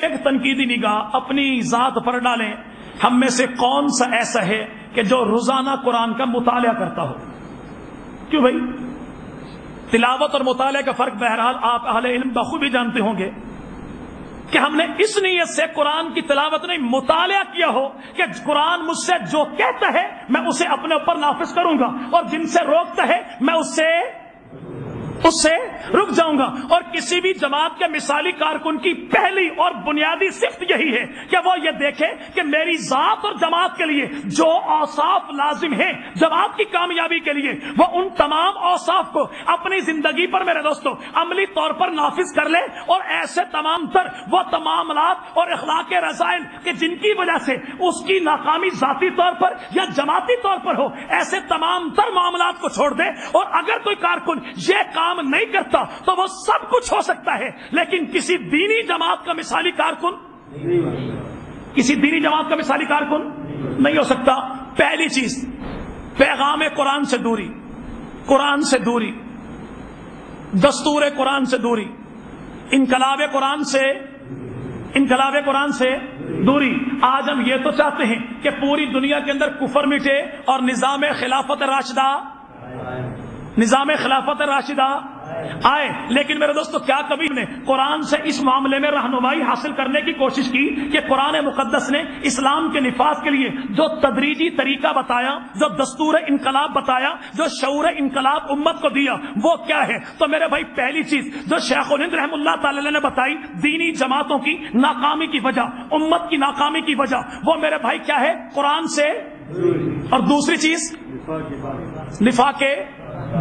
ایک تنقیدی نگاہ اپنی ذات پر ڈالیں. ہم میں سے کون سا ایسا ہے کہ جو روزانہ قرآن کا مطالعہ کرتا ہو؟ کیوں بھائی؟ تلاوت اور مطالعہ کا فرق بہرحال آپ اہل علم بخوبی جانتے ہوں گے کہ ہم نے اس نیت سے قرآن کی تلاوت نہیں مطالعہ کیا ہو کہ قرآن مجھ سے جو کہتا ہے میں اسے اپنے اوپر نافذ کروں گا، اور جن سے روکتا ہے میں اس سے رک جاؤں گا. اور کسی بھی جماعت کے مثالی کارکن کی پہلی اور بنیادی صفت یہی ہے کہ وہ یہ دیکھے کہ میری ذات اور جماعت کے لیے جو اوصاف لازم ہیں جماعت کی کامیابی کے لیے، وہ ان تمام اوصاف کو اپنی زندگی پر میرے دوستوں عملی طور پر نافذ کر لے. اور ایسے تمام تر وہ معاملات اور اخلاق رذائل کہ جن کی وجہ سے اس کی ناکامی ذاتی طور پر یا جماعتی طور پر ہو، ایسے تمام تر معاملات کو چھوڑ دے. اور اگر کوئی کارکن یہ کام نہیں کرتا تو وہ سب کچھ ہو سکتا ہے، لیکن کسی دینی جماعت کا مثالی کارکن نہیں ہو سکتا. پہلی چیز پیغام قرآن سے دوری، قرآن سے دوری، دستور قرآن سے دوری، انقلاب قرآن سے دوری. آج ہم یہ تو چاہتے ہیں کہ پوری دنیا کے اندر کفر مٹے اور نظام خلافت راشدہ آئے، لیکن میرے دوستو کیا کبھی نے قرآن سے اس معاملے میں رہنمائی حاصل کرنے کی کوشش کی کہ قرآن مقدس نے اسلام کے نفاذ کے لیے جو تدریجی طریقہ بتایا، جو دستور انقلاب بتایا، جو شعور انقلاب امت کو دیا، وہ کیا ہے؟ تو میرے بھائی پہلی چیز جو شیخ الہند رحم اللہ تعالی نے بتائی دینی جماعتوں کی ناکامی کی وجہ، امت کی ناکامی کی وجہ، وہ میرے بھائی کیا ہے؟ قرآن سے. اور دوسری چیز نفاق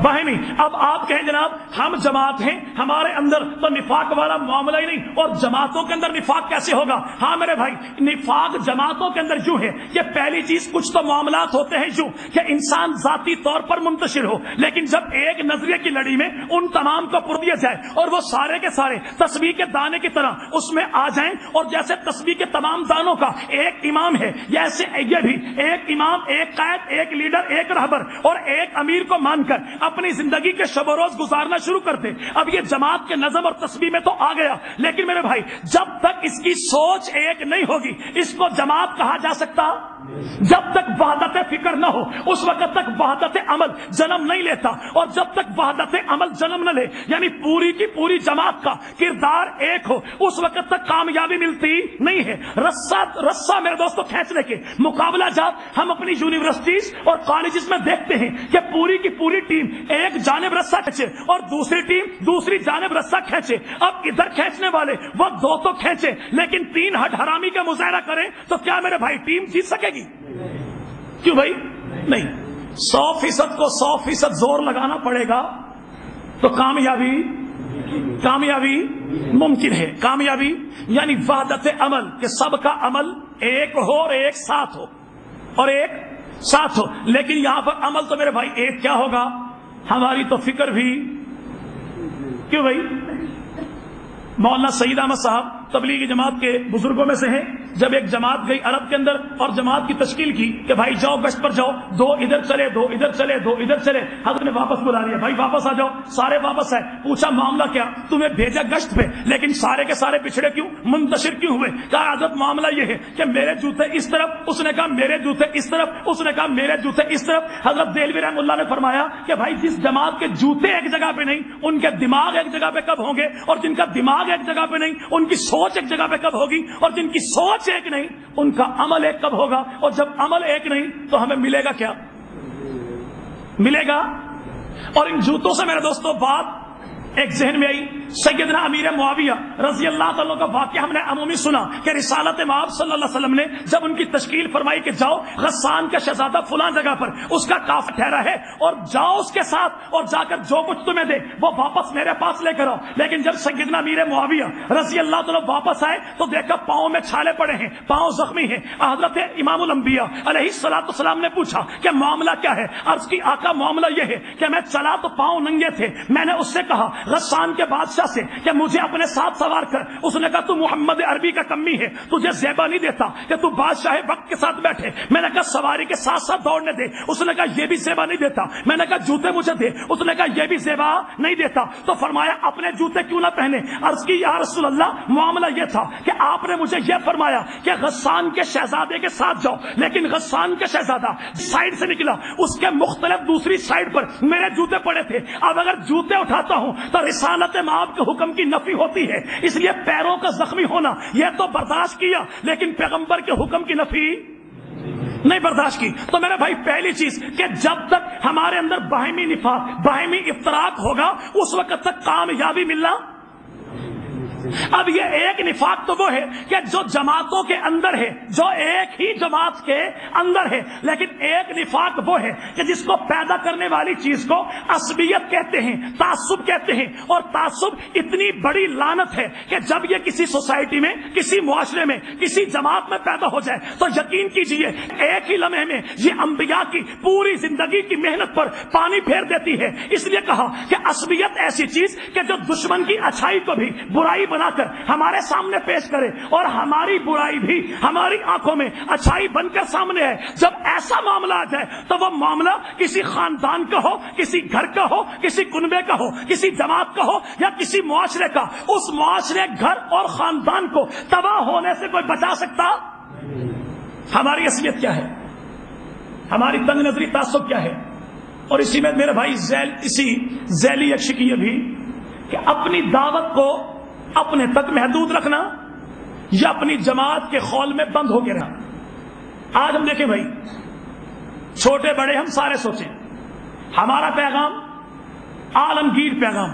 باہمی. اب آپ کہیں جناب ہم جماعت ہیں، ہمارے اندر تو نفاق والا معاملہ ہی نہیں، اور جماعتوں کے اندر نفاق کیسے ہوگا؟ ہاں میرے بھائی نفاق جماعتوں کے اندر یوں ہے کہ پہلی چیز کچھ تو معاملات ہوتے ہیں یوں کہ انسان ذاتی طور پر منتشر ہو، لیکن جب ایک نظریے کی لڑی میں ان تمام کو پر دیا جائے اور وہ سارے کے سارے تسبیح کے دانے کی طرح اس میں آ جائیں، اور جیسے تسبیح کے تمام دانوں کا ایک امام ہے، جیسے یہ بھی ایک امام، ایک قائد، ایک لیڈر، ایک رہبر اور ایک امیر کو مان کر اپنی زندگی کے شب و روز گزارنا شروع کرتے. اب یہ جماعت کے نظم اور تسبیح میں تو آ گیا، لیکن میرے بھائی جب تک اس کی سوچ ایک نہیں ہوگی اس کو جماعت کہا جا سکتا. جب تک وحدت فکر نہ ہو اس وقت تک وحدت عمل جنم نہیں لیتا، اور جب تک وحدت عمل جنم نہ لے یعنی پوری کی پوری جماعت کا کردار ایک ہو اس وقت تک کامیابی ملتی نہیں ہے. رسہ میرے دوستوں کھینچنے کے مقابلہ جات ہم اپنی یونیورسٹیز اور کالجز میں دیکھتے ہیں کہ پوری کی پوری ٹیم ایک جانب رسہ کھینچے اور دوسری ٹیم دوسری جانب رسہ کھینچے. اب ادھر کھینچنے والے وہ دو تو کھینچے، لیکن تین ہٹ حرامی کا مظاہرہ کریں تو کیا میرے بھائی ٹیم جیت سکے گی؟ کیوں بھائی؟ نہیں. 100% کو 100% زور لگانا پڑے گا تو کامیابی ممکن ہے. کامیابی یعنی وحدت عمل کہ سب کا عمل ایک ہو اور ایک ساتھ ہو. لیکن یہاں پر عمل تو میرے بھائی ایک کیا ہوگا؟ ہماری تو فکر بھی. کیوں بھائی؟ مولانا سعید احمد صاحب تبلیغی جماعت کے بزرگوں میں سے ہیں. جب ایک جماعت گئی عرب کے اندر اور جماعت کی تشکیل کی کہ بھائی جاؤ گشت پر جاؤ، دو ادھر چلے دو ادھر چلے دو ادھر چلے. حضرت نے واپس بلا لیا، بھائی واپس آ جاؤ. سارے واپس آئے. پوچھا معاملہ کیا؟ تمہیں بھیجا گشت پہ لیکن سارے کے سارے پچھڑے کیوں، منتشر کیوں ہوئے؟ کہا حضرت معاملہ یہ ہے کہ میرے جوتے اس طرف، اس نے کہا میرے جوتے اس طرف، اس نے کہا میرے جوتے اس طرف. حضرت دہلوی رحمہ اللہ نے فرمایا کہ بھائی جس جماعت کے جوتے ایک جگہ پہ نہیں ان کے دماغ ایک جگہ پہ کب ہوں گے؟ اور جن کا دماغ ایک جگہ پہ نہیں ان کی سوچ ایک جگہ پہ کب ہوگی؟ اور جن کی سوچ ایک نہیں ان کا عمل ایک کب ہوگا؟ اور جب عمل ایک نہیں تو ہمیں ملے گا کیا؟ ملے گا. اور ان جوتوں سے میرے دوستوں بات ایک ذہن میں آئی. سیدنا امیر معاویہ رضی اللہ تعالیٰ کا واقعہ ہم نے عمومی سنا کہ رسالت مآب صلی اللہ علیہ وسلم نے جب ان کی تشکیل فرمائی کہ جاؤ غسان کا شہزادہ فلاں جگہ پر اس کا کافر ٹھہرا ہے اور جاؤ اس کے ساتھ اور جا کر جو کچھ تمہیں دے وہ واپس میرے پاس لے کر آؤ. لیکن جب سیدنا امیر معاویہ رضی اللہ تعالیٰ واپس آئے تو دیکھا پاؤں میں چھالے پڑے ہیں، پاؤں زخمی ہیں. حضرت امام الانبیاء علیہ الصلوۃ والسلام نے پوچھا کہ معاملہ کیا ہے؟ عرض کی آقا معاملہ یہ ہے کہ میں چلا تو پاؤں ننگے تھے. میں نے اس سے کہا غسان کے بادشاہ بادشاہ سے کہ مجھے اپنے ساتھ سوار کر. اس نے کہا تو محمد عربی کا کمی ہے, تجھے زیبا نہیں دیتا کہ تو بادشاہ وقت کے ساتھ بیٹھے. میں نے کہا سواری کے ساتھ ساتھ دوڑنے دے. اس نے کہا یہ بھی زیبا نہیں دیتا. میں نے کہا جوتے مجھے دے. اس نے کہا یہ بھی زیبا نہیں دیتا. تو فرمایا اپنے جوتے کیوں نہ پہنے. عرض کی یا رسول اللہ معاملہ یہ تھا کہ آپ نے مجھے یہ فرمایا کہ غسان کے شہزادے کے ساتھ جاؤ, لیکن غسان کے شہزادہ سائڈ سے نکلا, اس کے مختلف دوسری سائڈ پر میرے جوتے پڑے تھے. اب اگر جوتے اٹھاتا ہوں تو رسالت مآب کے حکم کی نفی ہوتی ہے, اس لیے پیروں کا زخمی ہونا یہ تو برداشت کیا, لیکن پیغمبر کے حکم کی نفی نہیں برداشت کی. تو میرے بھائی پہلی چیز کہ جب تک ہمارے اندر باہمی نفاق, باہمی افتراق ہوگا, اس وقت تک کامیابی ملنا. اب یہ ایک نفاق تو وہ ہے کہ جو جماعتوں کے اندر ہے, جو ایک ہی جماعت کے اندر ہے, لیکن ایک نفاق وہ ہے کہ جس کو پیدا کرنے والی چیز کو عصبیت کہتے ہیں, تعصب کہتے ہیں. اور تعصب اتنی بڑی لعنت ہے کہ جب یہ کسی سوسائٹی میں, کسی معاشرے میں, کسی جماعت میں پیدا ہو جائے تو یقین کیجئے ایک ہی لمحے میں یہ انبیاء کی پوری زندگی کی محنت پر پانی پھیر دیتی ہے. اس لیے کہا کہ عصبیت ایسی چیز کہ جو دشمن کی اچھائی کو بھی برائی بنا کر ہمارے سامنے پیش کرے, اور ہماری برائی بھی ہماری آنکھوں میں اچھائی بن کر سامنے ہے. جب ایسا معاملہ آ جائے تو وہ معاملہ کسی خاندان کا ہو, کسی گھر کا ہو, کسی کنبے کا ہو, کسی جماعت کا ہو یا کسی معاشرے کا, اس معاشرے, گھر اور خاندان کو تباہ ہونے سے کوئی بچا سکتا. ہماری حیثیت کیا ہے, ہماری تنگ نظری تعصب کیا ہے. اور اسی میں میرے بھائی اسی ذیلی ایک شکی یہ بھی کہ اپنی دعوت کو اپنے تک محدود رکھنا یا اپنی جماعت کے خول میں بند ہو کے رہنا. آج ہم دیکھیں بھائی, چھوٹے بڑے ہم سارے سوچیں, ہمارا پیغام عالمگیر پیغام,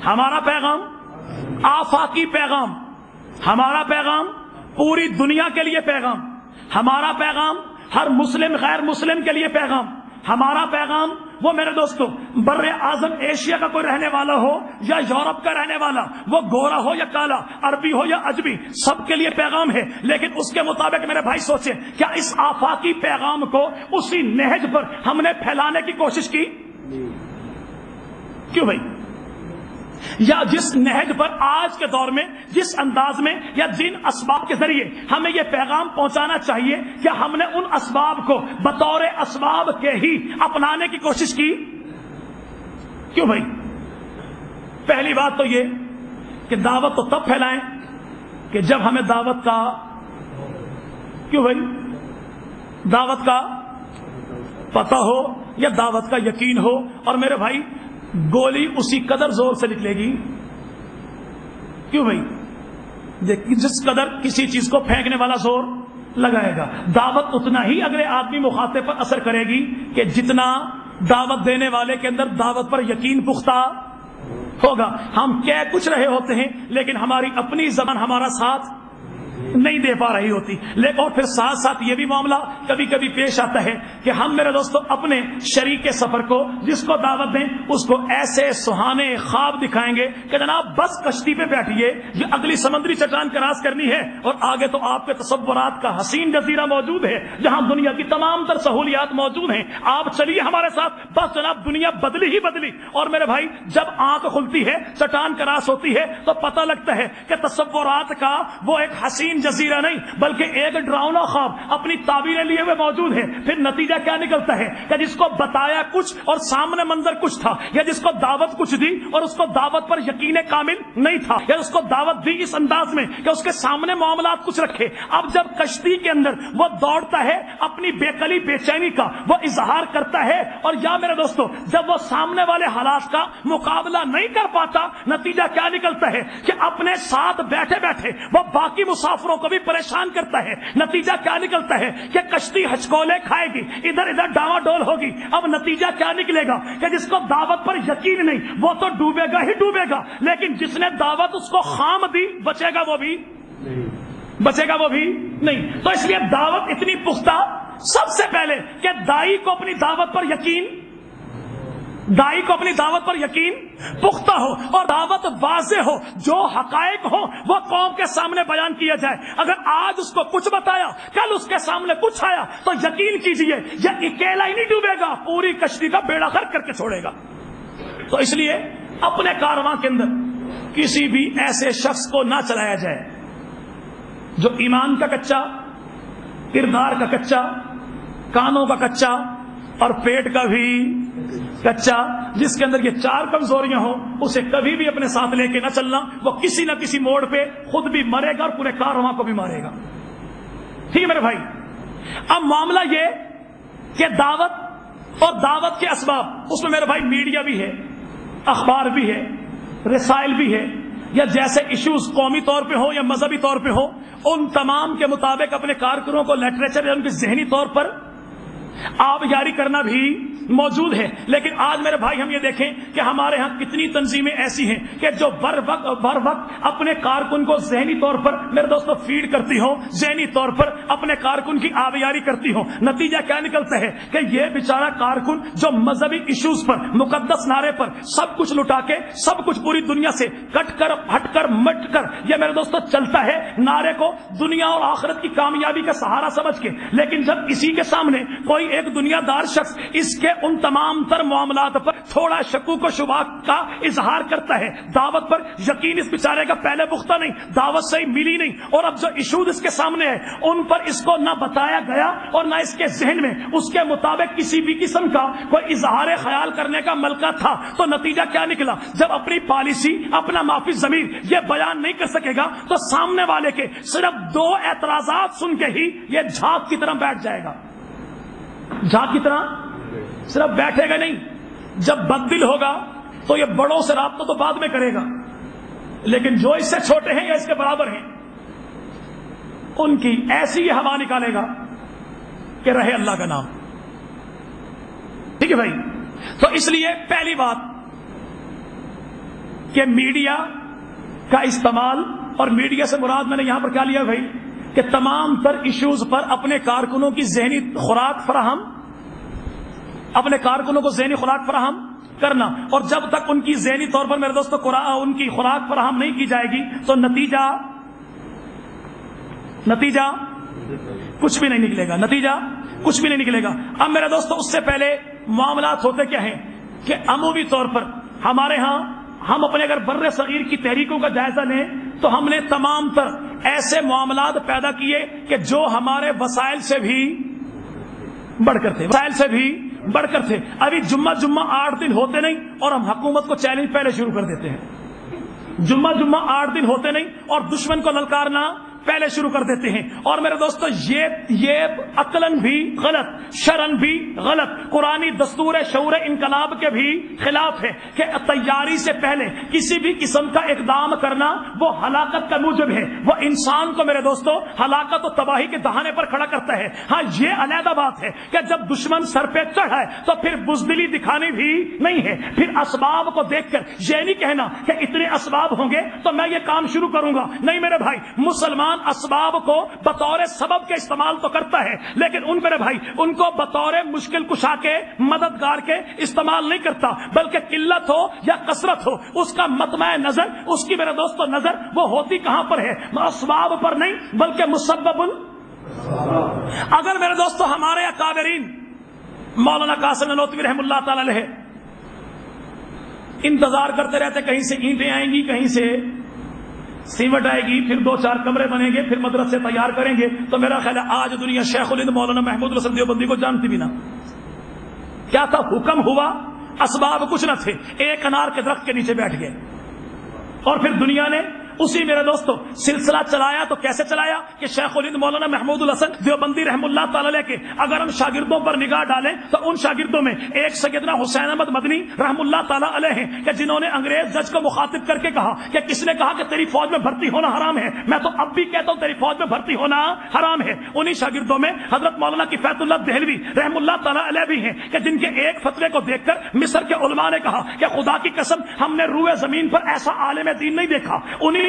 ہمارا پیغام آفاقی پیغام, ہمارا پیغام پوری دنیا کے لیے پیغام, ہمارا پیغام ہر مسلم غیر مسلم کے لیے پیغام, ہمارا پیغام وہ میرے دوستوں بر اعظم ایشیا کا کوئی رہنے والا ہو یا یورپ کا رہنے والا, وہ گورا ہو یا کالا, عربی ہو یا اجمی, سب کے لیے پیغام ہے. لیکن اس کے مطابق میرے بھائی سوچیں, کیا اس آفاقی پیغام کو اسی نہج پر ہم نے پھیلانے کی کوشش کی؟ کیوں بھائی؟ یا جس نہج پر آج کے دور میں, جس انداز میں یا جن اسباب کے ذریعے ہمیں یہ پیغام پہنچانا چاہیے, کیا ہم نے ان اسباب کو بطور اسباب کے ہی اپنانے کی کوشش کی؟ کیوں بھائی؟ پہلی بات تو یہ کہ دعوت تو تب پھیلائیں کہ جب ہمیں دعوت کا, کیوں بھائی, دعوت کا پتہ ہو یا دعوت کا یقین ہو. اور میرے بھائی گولی اسی قدر زور سے نکلے گی, کیوں بھائی, جس قدر کسی چیز کو پھینکنے والا زور لگائے گا, دعوت اتنا ہی اگلے آدمی مخاطب پر اثر کرے گی کہ جتنا دعوت دینے والے کے اندر دعوت پر یقین پختہ ہوگا. ہم کہہ کچھ رہے ہوتے ہیں لیکن ہماری اپنی زبان ہمارا ساتھ نہیں دے پا رہی ہوتی. لیکن اور پھر ساتھ ساتھ یہ بھی معاملہ کبھی کبھی پیش آتا ہے کہ ہم میرے دوستوں اپنے شریک سفر کو, جس کو دعوت دیں, اس کو ایسے سہانے خواب دکھائیں گے کہ جناب بس کشتی پہ بیٹھیے, یہ اگلی سمندری چٹان کراس کرنی ہے اور آگے تو آپ کے تصورات کا حسین جزیرہ موجود ہے جہاں دنیا کی تمام تر سہولیات موجود ہیں, آپ چلیے ہمارے ساتھ. بس جناب دنیا بدلی ہی بدلی. اور میرے بھائی جب آنکھ کھلتی ہے, چٹان کراس ہوتی ہے, تو پتہ لگتا ہے کہ تصورات کا وہ ایک حسین جزیرہ نہیں بلکہ ایک ڈراؤنا خواب اپنی تعبیریں لیے ہوئے موجود ہے. پھر نتیجہ کیا نکلتا ہے کہ جس کو بتایا کچھ اور سامنے منظر کچھ تھا, یا جس کو دعوت کچھ دی اور اس کو دعوت پر یقین کامل نہیں تھا, یا اس کو دعوت دی اس انداز میں کہ اس کے سامنے معاملات کچھ رکھے. اب جب کشتی کے اندر وہ دوڑتا ہے, اپنی بے قلی بے چینی کا وہ اظہار کرتا ہے, اور یا میرے دوستو جب وہ سامنے والے حالات کا مقابلہ نہیں کر پاتا, نتیجہ کیا نکلتا ہے کہ اپنے ساتھ بیٹھے بیٹھے وہ باقی مسافروں کو بھی پریشان کرتا ہے. نتیجہ کیا نکلتا ہے کہ کشتی ہچکولے کھائے گی, ادھر ادھر ڈاوا ڈول ہوگی. اب نتیجہ کیا نکلے گا کہ جس کو دعوت پر یقین نہیں وہ تو ڈوبے گا ہی ڈوبے گا, لیکن جس نے دعوت اس کو خام دی بچے گا وہ بھی نہیں. تو اس لیے دعوت اتنی پختہ, سب سے پہلے کہ دائی کو اپنی دعوت پر یقین پختہ ہو اور دعوت واضح ہو, جو حقائق ہو وہ قوم کے سامنے بیان کیا جائے. اگر آج اس کو کچھ بتایا, کل اس کے سامنے کچھ آیا, تو یقین کیجئے یہ اکیلا ہی نہیں ڈوبے گا, پوری کشتی کا بیڑا غرق کر کے چھوڑے گا. تو اس لیے اپنے کارواں کے اندر کسی بھی ایسے شخص کو نہ چلایا جائے جو ایمان کا کچا، کردار کا کچا، کانوں کا کچا اور پیٹ کا بھی کچا، جس کے اندر یہ 4 کمزوریاں ہوں، اسے کبھی بھی اپنے ساتھ لے کے نہ چلنا. وہ کسی نہ کسی موڑ پہ خود بھی مرے گا اور پورے کارواں کو بھی مارے گا. ٹھیک ہے میرے بھائی. اب معاملہ یہ کہ دعوت اور دعوت کے اسباب، اس میں میرے بھائی میڈیا بھی ہے، اخبار بھی ہے، رسائل بھی ہے، یا جیسے ایشوز قومی طور پہ ہو یا مذہبی طور پہ ہو، ان تمام کے مطابق اپنے کارکنوں کو لٹریچر یا ان کی ذہنی طور پر آبیاری کرنا بھی موجود ہے. لیکن آج میرے بھائی ہم یہ دیکھیں کہ ہمارے ہاں کتنی تنظیمیں ایسی ہیں کہ جو بر وقت اپنے کارکن کو ذہنی طور پر میرے دوستوں فیڈ کرتی ہوں، ذہنی طور پر اپنے کارکن کی آبیاری کرتی ہوں. نتیجہ کیا نکلتا ہے کہ یہ بیچارہ کارکن جو مذہبی ایشوز پر، مقدس نعرے پر سب کچھ لٹا کے، سب کچھ پوری دنیا سے کٹ کر، ہٹ کر، مٹ کر یہ میرے دوستوں چلتا ہے نعرے کو دنیا اور آخرت کی کامیابی کا سہارا سمجھ کے. لیکن جب اسی کے سامنے کوئی ایک دنیا دار شخص اس کے ان تمام تر معاملات پر تھوڑا شکوک و شبہات کا اظہار کرتا ہے، دعوت پر یقین اس بیچارے کا پہلے پختہ نہیں، دعوت سے ملی نہیں، اور اب جو ایشوز اس کے سامنے ہے ان پر اس کو نہ بتایا گیا اور نہ اس کے ذہن میں اس کے مطابق کسی بھی قسم کا کوئی اظہار خیال کرنے کا ملکہ تھا، تو نتیجہ کیا نکلا؟ جب اپنی پالیسی، اپنا معافی ضمیر یہ بیان نہیں کر سکے گا تو سامنے والے کے صرف 2 اعتراضات سن کے ہی یہ جھاگ کی طرح بیٹھ جائے گا. جھاگ کی طرح صرف بیٹھے گا نہیں، جب بددل ہوگا تو یہ بڑوں سے رابطہ تو بعد میں کرے گا، لیکن جو اس سے چھوٹے ہیں یا اس کے برابر ہیں ان کی ایسی یہ ہوا نکالے گا کہ رہے اللہ کا نام. ٹھیک ہے بھائی. تو اس لیے پہلی بات کہ میڈیا کا استعمال، اور میڈیا سے مراد میں نے یہاں پر کیا لیا بھائی کہ تمام تر ایشوز پر اپنے کارکنوں کی ذہنی خوراک فراہم، اپنے کارکنوں کو ذہنی خوراک فراہم کرنا. اور جب تک ان کی ذہنی طور پر میرے دوستوں ان کی خوراک فراہم نہیں کی جائے گی تو نتیجہ کچھ بھی نہیں نکلے گا. نتیجہ کچھ بھی نہیں نکلے گا. اب میرے دوستوں اس سے پہلے معاملات ہوتے کیا ہیں کہ عمومی طور پر ہمارے ہاں ہم اپنے اگر بر صغیر کی تحریکوں کا جائزہ لیں تو ہم نے تمام تر ایسے معاملات پیدا کیے کہ جو ہمارے وسائل سے بھی بڑھ کر تھے، وسائل سے بھی بڑھ کر تھے. ابھی جمعہ 8 دن ہوتے نہیں اور ہم حکومت کو چیلنج پہلے شروع کر دیتے ہیں. جمعہ 8 دن ہوتے نہیں اور دشمن کو للکارنا پہلے شروع کر دیتے ہیں. اور میرے دوستو یہ عقلاً بھی غلط، شرعاً بھی غلط، قرآنی دستور شعور انقلاب کے بھی خلاف ہے کہ تیاری سے پہلے کسی بھی قسم کا اقدام کرنا وہ ہلاکت کا موجب ہے. وہ انسان کو میرے دوستو ہلاکت و تباہی کے دہانے پر کھڑا کرتا ہے. ہاں یہ علیحدہ بات ہے کہ جب دشمن سر پہ چڑھا ہے تو پھر بزدلی دکھانی بھی نہیں ہے. پھر اسباب کو دیکھ کر یہ نہیں کہنا کہ اتنے اسباب ہوں گے تو میں یہ کام شروع کروں گا. نہیں میرے بھائی، مسلمان اسباب کو بطور سبب کے استعمال تو کرتا ہے لیکن ان میرے بھائی ان کو بطور مشکل کشا کے، مددگار کے استعمال نہیں کرتا، بلکہ قلت ہو یا کثرت ہو اس کا مطمع نظر، اس کی میرے دوستو نظر وہ ہوتی کہاں پر ہے؟ اسباب پر نہیں بلکہ مسبب. اگر میرے دوستو ہمارے اکابرین مولانا قاسم نانوتوی رحم اللہ تعالی علیہ انتظار کرتے رہتے کہیں سے اینٹیں آئیں گی، کہیں سے سیمٹ آئے گی، پھر 2-4 کمرے بنیں گے، پھر مدرسے تیار کریں گے، تو میرا خیال ہے آج دنیا شیخ الہند مولانا محمود الحسن دیوبندی کو جانتی بھی نہ. کیا تھا؟ حکم ہوا، اسباب کچھ نہ تھے، ایک انار کے درخت کے نیچے بیٹھ گئے اور پھر دنیا نے اسی میرے دوستو سلسلہ چلایا. تو کیسے چلایا کہ شیخ الہند مولانا محمود الحسن دیوبندی رحم اللہ تعالی علیہ کے اگر ہم شاگردوں پر نگاہ ڈالیں تو ان شاگردوں میں ایک سیدنا حسین احمد مدنی رحم اللہ تعالی علیہ ہیں کہ جنہوں نے انگریز جج کو مخاطب کر کے کہا کہ کس نے کہا کہ تیری فوج میں بھرتی ہونا حرام ہے؟ میں تو اب بھی کہتا ہوں تیری فوج میں بھرتی ہونا حرام ہے. انہی شاگردوں میں حضرت مولانا کفایت اللہ دہلوی رحم اللہ تعالی علیہ بھی ہیں کہ جن کے ایک فتوے کو دیکھ کر مصر کے علماء نے کہا کہ خدا کی قسم ہم نے روئے زمین پر ایسا عالم دین نہیں دیکھا. انہی